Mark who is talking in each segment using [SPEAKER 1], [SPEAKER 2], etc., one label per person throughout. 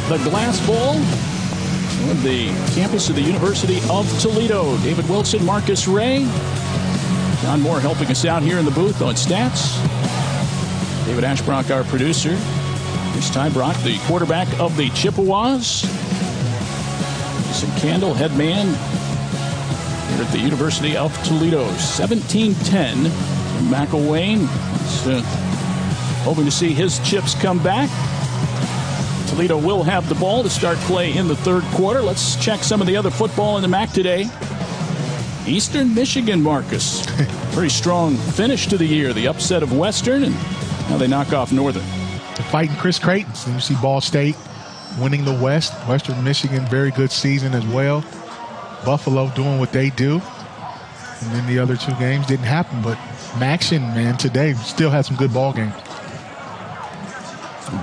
[SPEAKER 1] the Glass Bowl on the campus of the University of Toledo. David Wilson, Marcus Ray. John Moore helping us out here in the booth on stats. David Ashbrock, our producer. Here's Ty Brock, the quarterback of the Chippewas. Jason Candle, head man here at the University of Toledo. 17-10. McElwain is hoping to see his Chips come back. Toledo will have the ball to start play in the third quarter. Let's check some of the other football in the MAC today. Eastern Michigan, Marcus. Very strong finish to the year. The upset of Western, and now they knock off Northern.
[SPEAKER 2] They're fighting Chris Creighton. So you see Ball State winning the West. Western Michigan, very good season as well. Buffalo doing what they do. And then the other two games didn't happen. But Maction, man, today still had some good ball games.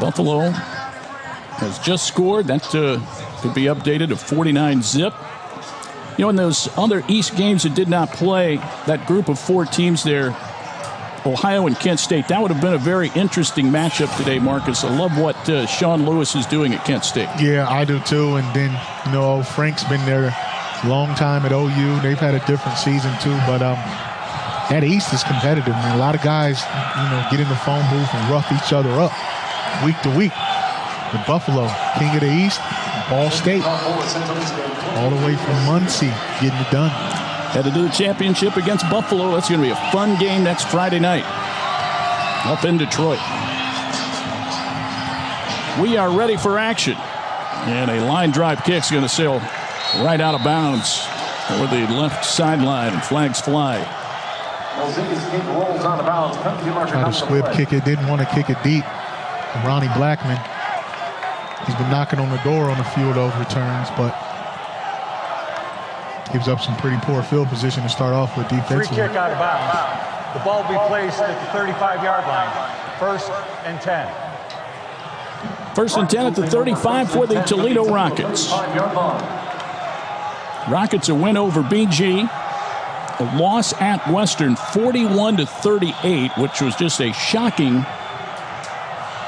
[SPEAKER 1] Buffalo has just scored. That could be updated to 49-zip. You know, in those other East games that did not play, that group of four teams there, Ohio and Kent State, that would have been a very interesting matchup today, Marcus. I love what Sean Lewis is doing at Kent State. Yeah, I do too. And then, you know, Frank's been there a long time at OU. They've had a different season too. But that East is competitive. I mean, a lot of guys, you know, get in the phone booth and rough each other up week to week. But Buffalo, king of the East, Ball State, all the way from Muncie, getting it done. Headed to the championship against Buffalo. That's going to be a fun game next Friday night up in Detroit. We are ready for action. And a line drive kick is going to sail right out of bounds over the left sideline, and flags fly.
[SPEAKER 2] Tried to squib kick it, didn't want to kick it deep. Ronnie Blackman, he's been knocking on the door on a few of those returns, but gives up some pretty poor field position to start off with defensively.
[SPEAKER 3] Free kick out of bounds. The ball will be placed at the 35-yard line. 1st and 10.
[SPEAKER 1] 1st and 10 at the 35 for the Toledo Rockets. Rockets a win over BG. A loss at Western, 41-38, which was just a shocking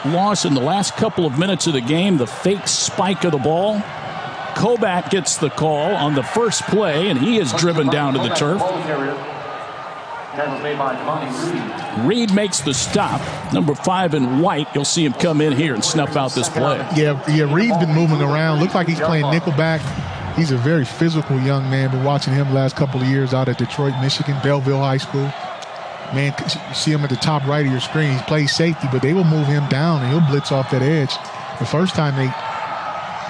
[SPEAKER 1] loss in the last couple of minutes of the game. The fake spike of the ball. Kobat gets the call on the first play, and he is driven down to the turf. Reed makes the stop. Number 5 in white. You'll see him come in here and snuff out this play.
[SPEAKER 2] Yeah, Reed's been moving around. Looks like he's playing nickelback. He's a very physical young man. Been watching him the last couple of years out at Detroit, Michigan, Belleville High School. Man, you see him at the top right of your screen. He plays safety, but they will move him down, and he'll blitz off that edge. The first time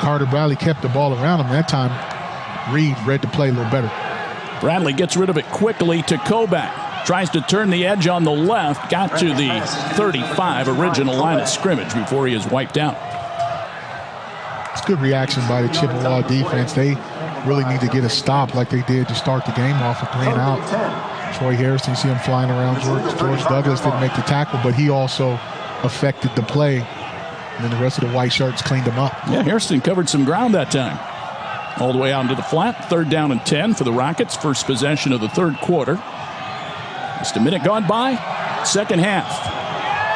[SPEAKER 2] Carter Bradley kept the ball around him. That time, Reed read the play a little better.
[SPEAKER 1] Bradley gets rid of it quickly to Kobat. Tries to turn the edge on the left. Got to the 35 original line of scrimmage before he is wiped out.
[SPEAKER 2] It's good reaction by the Chippewa defense. They really need to get a stop like they did to start the game off with 3 and out. Troy Harrison, you see him flying around. George Douglas didn't make the tackle, but he also affected the play. And then the rest of the white shirts cleaned him up. Yeah,
[SPEAKER 1] Harrison covered some ground that time. All the way out into the flat. 3rd down and 10 for the Rockets. First possession of the third quarter. Just a minute gone by. Second half.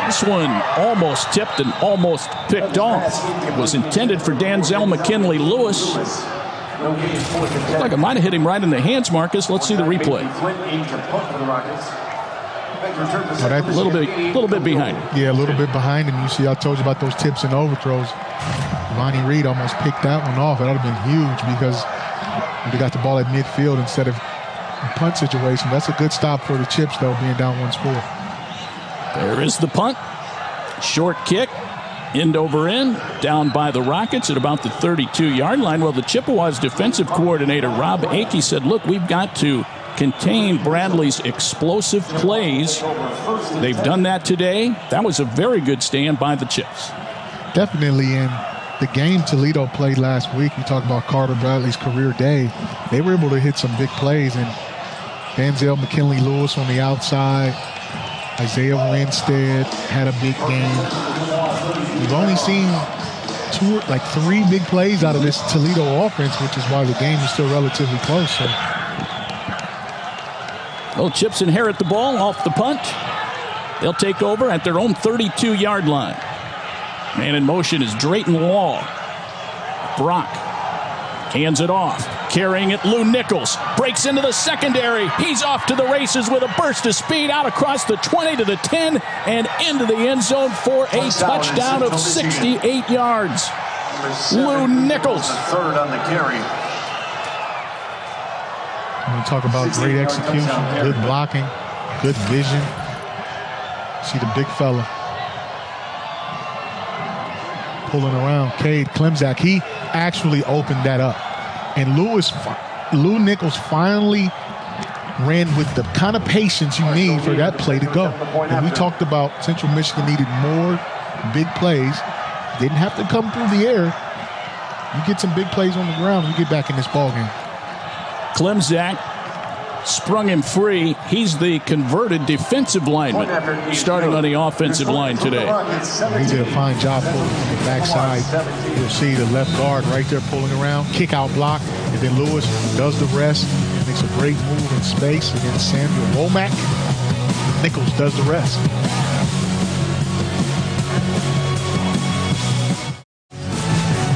[SPEAKER 1] This one almost tipped and almost picked off. It was intended for Danzel McKinley-Lewis. Looks like it might have hit him right in the hands, Marcus. Let's see the replay. A little bit behind him.
[SPEAKER 2] Yeah, a little bit behind him. You see, I told you about those tips and overthrows. Ronnie Reed almost picked that one off. That would have been huge because they got the ball at midfield instead of a punt situation. That's a good stop for the Chips, though, being down 1 score.
[SPEAKER 1] There is the punt. Short kick. End over end, down by the Rockets at about the 32-yard line. Well, the Chippewas defensive coordinator, Rob Akey, said, look, we've got to contain Bradley's explosive plays. They've done that today. That was a very good stand by the Chips.
[SPEAKER 2] Definitely. In the game Toledo played last week, we talked about Carter Bradley's career day. They were able to hit some big plays, and Danzel McKinley-Lewis on the outside. Isaiah Winstead had a big game. We've only seen 3 big plays out of this Toledo offense, which is why the game is still relatively close. So.
[SPEAKER 1] Well, Chips inherit the ball off the punt. They'll take over at their own 32-yard line. Man in motion is Drayton Law. Brock hands it off. Carrying it, Lou Nichols breaks into the secondary. He's off to the races with a burst of speed out across the 20 to the 10 and into the end zone for a touchdown of 68 yards. Lou Nichols.
[SPEAKER 4] Third on the carry.
[SPEAKER 2] When we talk about great execution, good blocking, good vision. See the big fella pulling around. Cade Klemzak, he actually opened that up. And Lou Nichols finally ran with the kind of patience you need for that play to go. And we talked about Central Michigan needed more big plays. Didn't have to come through the air. You get some big plays on the ground, you get back in this ballgame.
[SPEAKER 1] Klemzak sprung him free. He's the converted defensive lineman starting on the offensive line today.
[SPEAKER 2] He did a fine job pulling from the backside. You'll see the left guard right there pulling around, kick out block, and then Lewis does the rest, makes a great move in space against Samuel Womack. Nichols does the rest.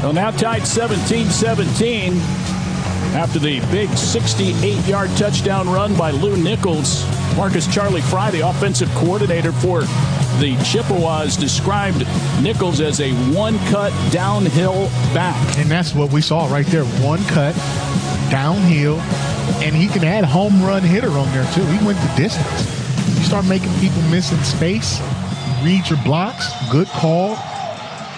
[SPEAKER 1] Well, now tied 17-17 after the big 68-yard touchdown run by Lou Nichols. Marcus Charlie Fry, the offensive coordinator for the Chippewas, described Nichols as a one-cut downhill back.
[SPEAKER 2] And that's what we saw right there. One cut, downhill, and he can add home run hitter on there too. He went the distance. You start making people miss in space, read your blocks, good call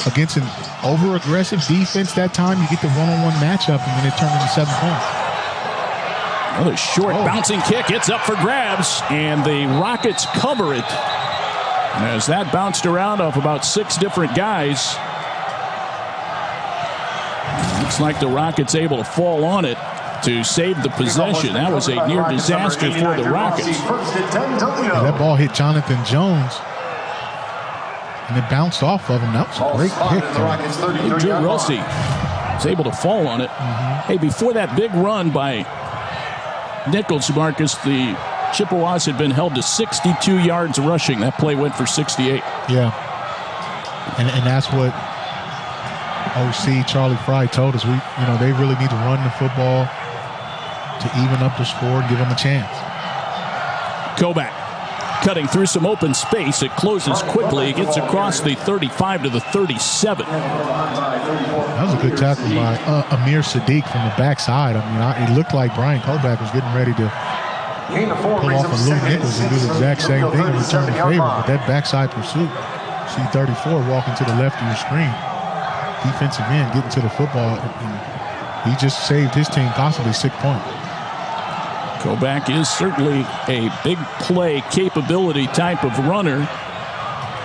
[SPEAKER 2] against an over-aggressive defense that time. You get the one-on-one matchup, and then it turned into 7 points.
[SPEAKER 1] Another short bouncing kick. It's up for grabs, and the Rockets cover it. And as that bounced around off about 6 different guys, looks like the Rockets able to fall on it to save the possession. That was a near disaster for the Rockets.
[SPEAKER 2] Yeah, that ball hit Jonathan Jones, and it bounced off of him. That was a great pick.
[SPEAKER 1] Drew Rossi was able to fall on it. Hey, before that big run by Nichols, Marcus, the Chippewas had been held to 62 yards rushing. That play went for 68.
[SPEAKER 2] Yeah. And that's what OC Charlie Fry told us. They really need to run the football to even up the score and give them a chance.
[SPEAKER 1] Kovac cutting through some open space. It closes quickly. It gets across the 35 to the 37.
[SPEAKER 2] That was a good tackle by Amir Sadiq from the backside. It looked like Brian Kovac was getting ready to pull off a Lou Nichols and do the exact same thing and return the favor. But that backside pursuit, C34 walking to the left of your screen, defensive end getting to the football. He just saved his team possibly 6 points.
[SPEAKER 1] Kovac is certainly a big play capability type of runner.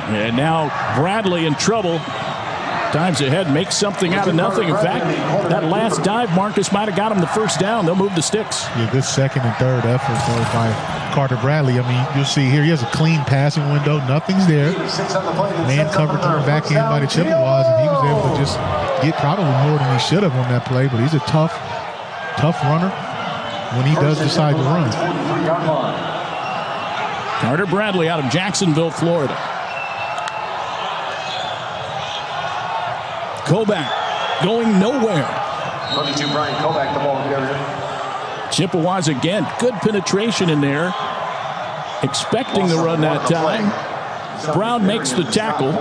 [SPEAKER 1] And now Bradley in trouble. Times ahead, makes something out of nothing. In fact, that last dive, Marcus, might have got him the first down. They'll move the sticks.
[SPEAKER 2] Yeah, good second and third effort by Carter Bradley. You'll see here he has a clean passing window. Nothing's there. Man covered coming back in by the Chippewas, and he was able to just get probably more than he should have on that play. But he's a tough runner when he does decide to run.
[SPEAKER 1] Carter Bradley out of Jacksonville, Florida. Kovac going nowhere.
[SPEAKER 4] 22, Brian Kovac, the ball carrier.
[SPEAKER 1] Chippewas again, good penetration in there. Expecting the run that time. Brown makes the tackle.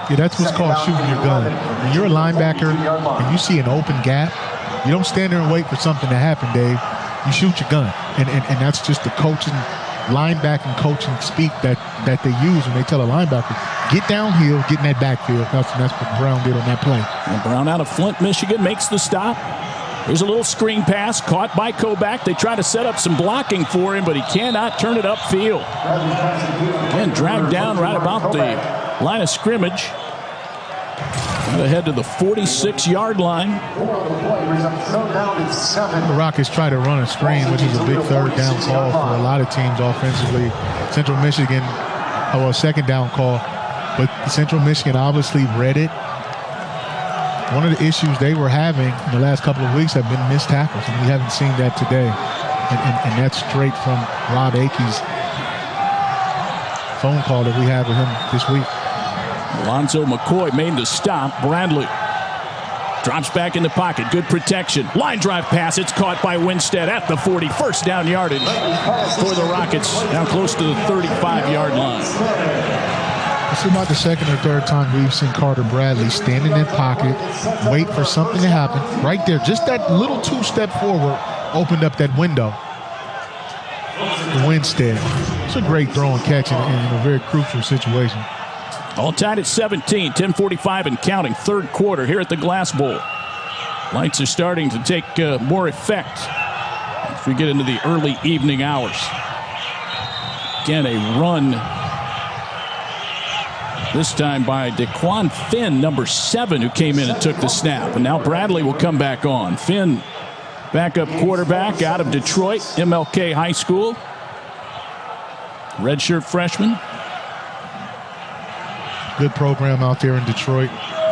[SPEAKER 2] Yeah, that's what's called shooting your gun. When you're a linebacker and you see an open gap, you don't stand there and wait for something to happen, Dave. You shoot your gun. And that's just the linebacking coaching speak that they use when they tell a linebacker, get downhill, get in that backfield. That's what Brown did on that play.
[SPEAKER 1] And Brown out of Flint, Michigan makes the stop. There's a little screen pass caught by Kovac. They try to set up some blocking for him, but he cannot turn it upfield. Again, dragged down right about the line of scrimmage. Right ahead to the 46-yard line.
[SPEAKER 2] The Rockets try to run a screen, which is a big third down call for a lot of teams offensively. Central Michigan, a second down call. But Central Michigan obviously read it. One of the issues they were having in the last couple of weeks have been missed tackles, and we haven't seen that today. And that's straight from Rob Akey's phone call that we had with him this week.
[SPEAKER 1] Alonzo McCoy made the stop. Bradley drops back in the pocket. Good protection. Line drive pass. It's caught by Winstead at the 40. First down yardage for the Rockets. Now close to the 35-yard line.
[SPEAKER 2] This is about the second or third time we've seen Carter Bradley stand in that pocket, wait for something to happen. Right there, just that little two-step forward opened up that window. Winstead. It's a great throw and catch in a very crucial situation.
[SPEAKER 1] All tied at 17, 10:45 and counting. Third quarter here at the Glass Bowl. Lights are starting to take more effect as we get into the early evening hours. Again, a run. This time by Daquan Finn, number 7, who came in and took the snap. And now Bradley will come back on. Finn, backup quarterback out of Detroit, MLK High School. Redshirt freshman.
[SPEAKER 2] Good program out there in Detroit.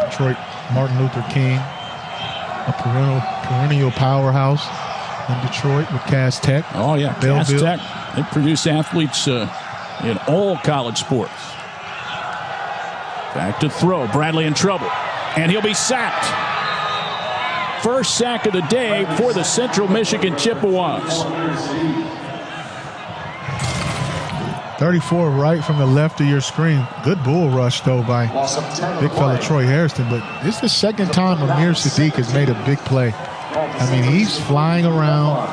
[SPEAKER 2] Detroit, Martin Luther King. A perennial powerhouse in Detroit with Cass Tech.
[SPEAKER 1] Oh, yeah, Cass Tech. They produce athletes in all college sports. Back to throw. Bradley in trouble. And he'll be sacked. First sack of the day for the Central Michigan Chippewas.
[SPEAKER 2] 34 right from the left of your screen. Good bull rush, though, by big fella Troy Harrison. But this is the second time Amir Sadiq has made a big play. I mean, he's flying around.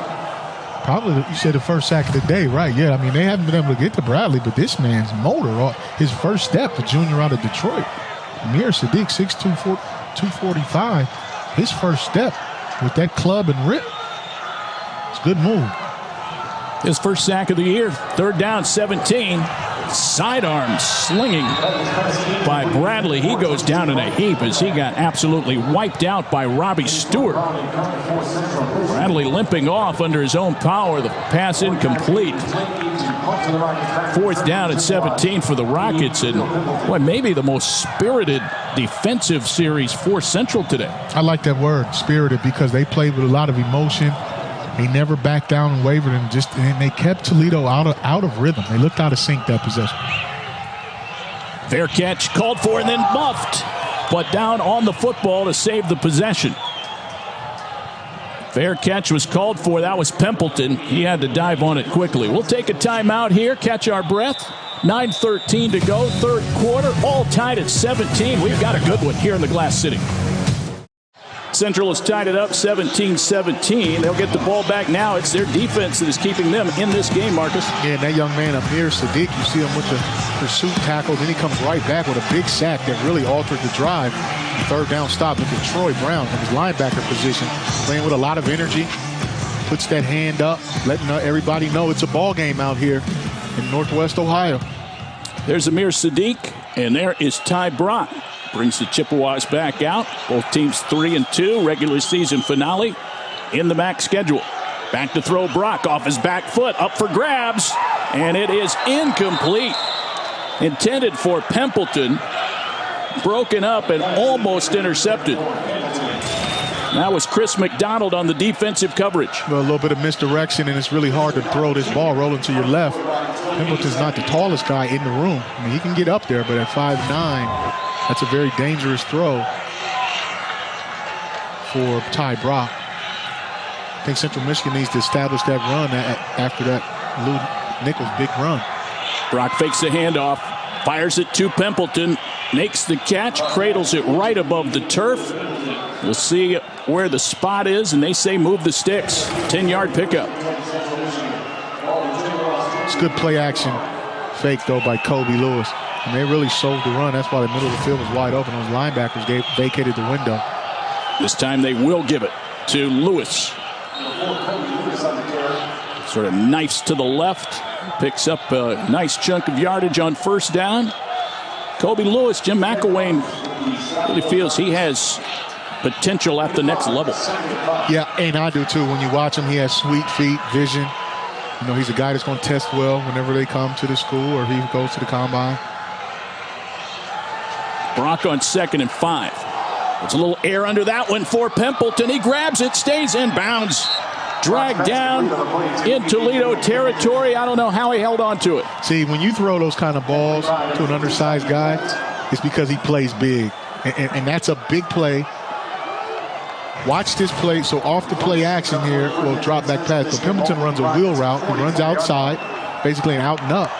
[SPEAKER 2] Probably, you said the first sack of the day, right? Yeah, I mean, they haven't been able to get to Bradley, but this man's motor, his first step, the junior out of Detroit. Amir Sadiq, 6'2", 245. His first step with that club and rip. It's a good move.
[SPEAKER 1] His first sack of the year. Third down, 17. Sidearm slinging by Bradley. He goes down in a heap as he got absolutely wiped out by Robbie Stewart. Bradley limping off under his own power. The pass incomplete. Fourth down at 17 for the Rockets. And boy, maybe the most spirited defensive series for Central today. I
[SPEAKER 2] like that word, spirited, because they played with a lot of emotion. They never backed down and wavered, and they kept Toledo out of rhythm. They looked out of sync that possession.
[SPEAKER 1] Fair catch called for and then muffed, but down on the football to save the possession. Fair catch was called for. That was Pimpleton. He had to dive on it quickly. We'll take a timeout here, catch our breath. 9:13 to go, third quarter, all tied at 17. We've got a good one here in the Glass City. Central has tied it up 17-17. They'll get the ball back now. It's their defense that is keeping them in this game, Marcus.
[SPEAKER 2] Yeah, and that young man up here, Sadiq, you see him with the pursuit tackle. Then he comes right back with a big sack that really altered the drive. Third down stop. Look at Troy Brown from his linebacker position, playing with a lot of energy. Puts that hand up, letting everybody know it's a ball game out here in Northwest Ohio.
[SPEAKER 1] There's Amir Sadiq, and there is Ty Brock. Brings the Chippewas back out. Both teams 3-2. Regular season finale in the MAC schedule. Back to throw. Brock off his back foot. Up for grabs. And it is incomplete. Intended for Pimpleton. Broken up and almost intercepted. That was Chris McDonald on the defensive coverage.
[SPEAKER 2] Well, a little bit of misdirection, and it's really hard to throw this ball rolling to your left. Pimpleton's not the tallest guy in the room. I mean, he can get up there, but at 5'9", that's a very dangerous throw for Ty Brock. I think Central Michigan needs to establish that run after that Lou Nichols big run.
[SPEAKER 1] Brock fakes the handoff, fires it to Pimpleton, makes the catch, cradles it right above the turf. We'll see where the spot is, and they say move the sticks. 10-yard pickup.
[SPEAKER 2] It's good play action fake, though, by Kobe Lewis. And they really sold the run. That's why the middle of the field was wide open. Those linebackers vacated the window.
[SPEAKER 1] This time they will give it to Lewis. Sort of knifes to the left. Picks up a nice chunk of yardage on first down. Kobe Lewis, Jim McElwain really feels he has potential at the next level.
[SPEAKER 2] Yeah, and I do too. When you watch him, he has sweet feet, vision. You know, he's a guy that's going to test well whenever they come to the school or he goes to the combine.
[SPEAKER 1] Brock on 2nd and 5. It's a little air under that one for Pimpleton. He grabs it, stays in bounds. Dragged down in Toledo territory. I don't know how he held on to it.
[SPEAKER 2] See, when you throw those kind of balls to an undersized guy, is because he plays big. And that's a big play. Watch this play. So off the play action here, we'll drop back pass. So Pimpleton runs a wheel route. He runs outside, basically an out and up.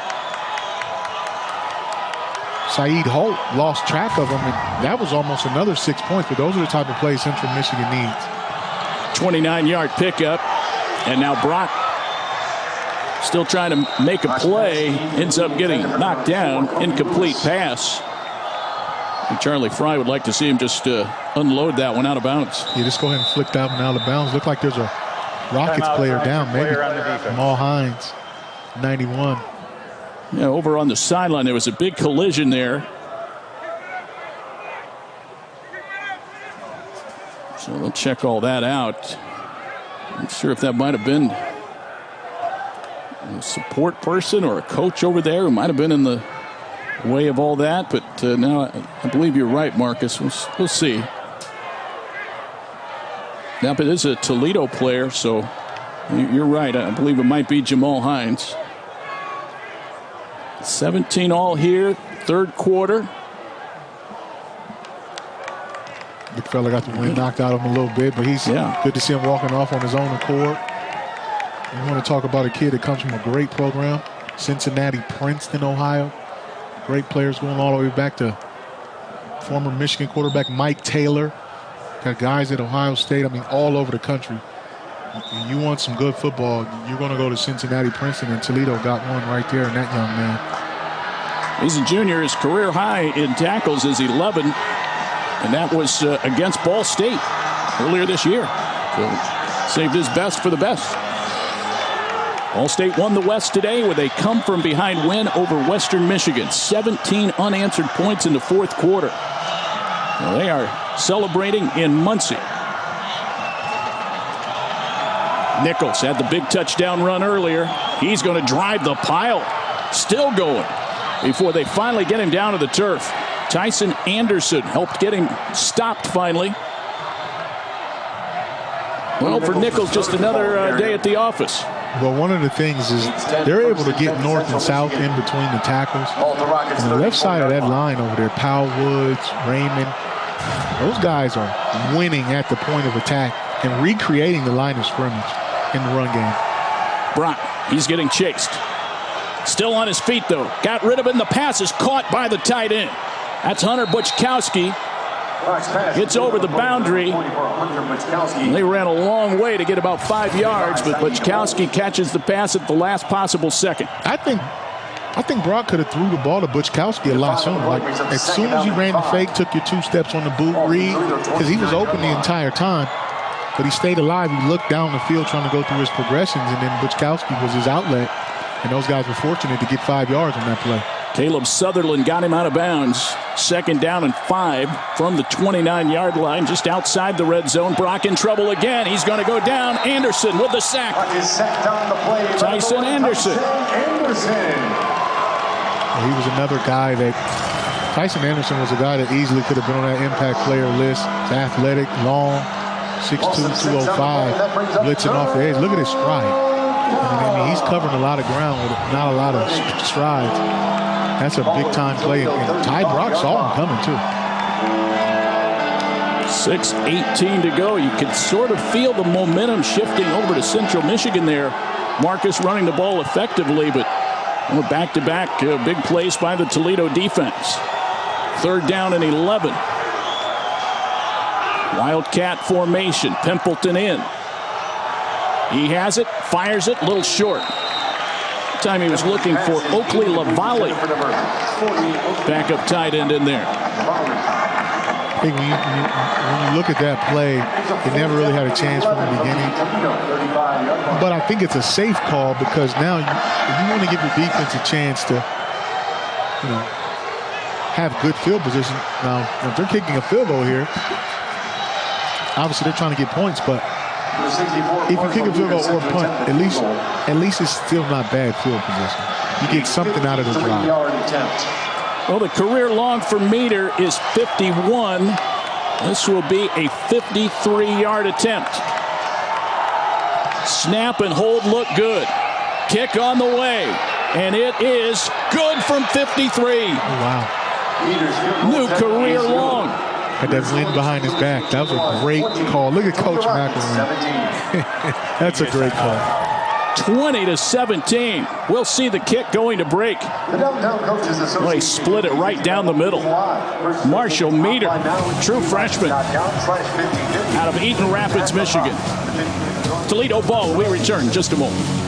[SPEAKER 2] Saeed Holt lost track of him, and that was almost another 6 points. But those are the type of plays Central Michigan needs.
[SPEAKER 1] 29-yard pickup, and now Brock still trying to make a play, ends up getting knocked down, incomplete pass. And Charlie Fry would like to see him just unload that one out of bounds.
[SPEAKER 2] Yeah, just go ahead and flick that one out of bounds. Look like there's a Rockets player down, maybe Jamal Hines, 91.
[SPEAKER 1] Yeah, over on the sideline, there was a big collision there. So they'll check all that out. I'm not sure if that might have been a support person or a coach over there who might have been in the way of all that. But now I believe you're right, Marcus. We'll see. Now, but it is a Toledo player, so you're right. I believe it might be Jamal Hines. 17 all here, third quarter.
[SPEAKER 2] Big fella got the wind knocked out of him a little bit, but he's good to see him walking off on his own accord. You want to talk about a kid that comes from a great program, Cincinnati, Princeton, Ohio. Great players going all the way back to former Michigan quarterback Mike Taylor. Got guys at Ohio State, I mean, all over the country. You want some good football, you're going to go to Cincinnati, Princeton, and Toledo got one right there in that young man.
[SPEAKER 1] He's a junior. His career high in tackles is 11, and that was against Ball State earlier this year. So saved his best for the best. Ball State won the West today with a come-from-behind win over Western Michigan. 17 unanswered points in the fourth quarter. Well, they are celebrating in Muncie. Nichols had the big touchdown run earlier. He's going to drive the pile. Still going before they finally get him down to the turf. Tyson Anderson helped get him stopped finally. Well, for Nichols, just another day at the office.
[SPEAKER 2] Well, one of the things is they're able to get north and south in between the tackles. And the left side of that line over there, Powell Woods, Raymond, those guys are winning at the point of attack and recreating the line of scrimmage in the run game.
[SPEAKER 1] Brock, he's getting chased. Still on his feet, though. Got rid of it, and the pass is caught by the tight end. That's Hunter Butchkowski. Gets over the boundary. They ran a long way to get about 5 yards, but Butchkowski catches the pass at the last possible second.
[SPEAKER 2] I think Brock could have threw the ball to Butchkowski a lot sooner. Like, as soon as you ran the fake, took your 2 steps on the boot read, because he was open the entire time, but he stayed alive. He looked down the field trying to go through his progressions, and then Butchkowski was his outlet, and those guys were fortunate to get 5 yards on that play.
[SPEAKER 1] Caleb Sutherland got him out of bounds. Second down and 5 from the 29-yard line, just outside the red zone. Brock in trouble again. He's going to go down. Anderson with the sack. Tyson Anderson.
[SPEAKER 2] Well, he was another guy that Tyson Anderson was a guy that easily could have been on that impact player list. He's athletic, long, 6'2", 205, blitzing off the edge. Look at his stride. I mean, he's covering a lot of ground with not a lot of strides. That's a big-time play. And Ty Brock saw him coming, too.
[SPEAKER 1] 6:18 to go. You can sort of feel the momentum shifting over to Central Michigan there. Marcus running the ball effectively, but back-to-back big plays by the Toledo defense. Third down and 11. Wildcat formation. Pimpleton in. He has it, fires it, a little short. Time he was looking for Oakley LaValle. Backup tight end in there.
[SPEAKER 2] I think when you look at that play, they never really had a chance from the beginning. But I think it's a safe call because now you want to give your defense a chance to, have good field position. Now, if they're kicking a field goal here, obviously they're trying to get points, but if you kick a field goal or punt, at least it's still not bad field position. You get something out of the drive.
[SPEAKER 1] Well, the career long for Meter is 51. This will be a 53-yard attempt. Snap and hold look good. Kick on the way, and it is good from 53.
[SPEAKER 2] Oh, wow.
[SPEAKER 1] New career long.
[SPEAKER 2] Had that wind behind his back. That was a great call. Look at Coach McElwain. That's a great call.
[SPEAKER 1] 20-17. We'll see the kick going to break. Well, he split it right down the middle. Marshall Meter, true freshman, out of Eaton Rapids, Michigan. Toledo ball. We return in just a moment.